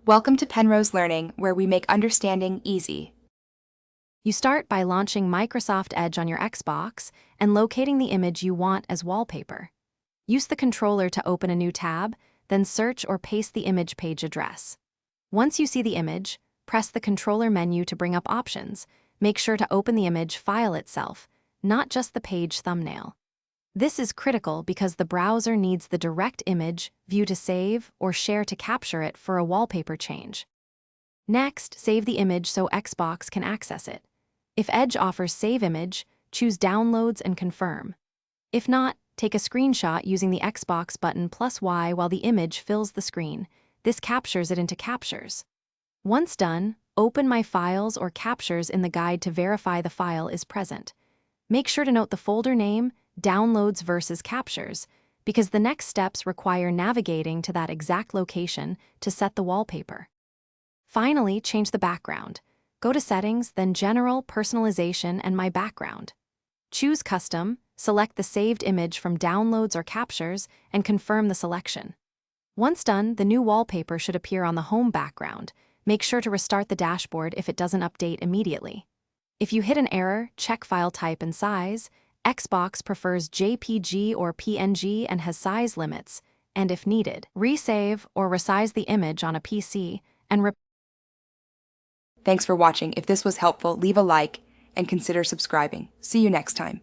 Welcome to Penrose Learning, where we make understanding easy. You start by launching Microsoft Edge on your Xbox and locating the image you want as wallpaper. Use the controller to open a new tab, then search or paste the image page address. Once you see the image, press the controller menu to bring up options. Make sure to open the image file itself, not just the page thumbnail. This is critical because the browser needs the direct image, view to save, or share to capture it for a wallpaper change. Next, save the image so Xbox can access it. If Edge offers Save Image, choose Downloads and Confirm. If not, take a screenshot using the Xbox button +Y while the image fills the screen. This captures it into captures. Once done, open My Files or Captures in the guide to verify the file is present. Make sure to note the folder name, Downloads versus Captures, because the next steps require navigating to that exact location to set the wallpaper. Finally, change the background. Go to Settings, then General, Personalization, and My Background. Choose Custom, select the saved image from Downloads or Captures, and confirm the selection. Once done, the new wallpaper should appear on the home background. Make sure to restart the dashboard if it doesn't update immediately. If you hit an error, check file type and size. Xbox prefers JPG or PNG and has size limits, and if needed, resave or resize the image on a PC and Thanks for watching. If this was helpful, leave a like and consider subscribing. See you next time.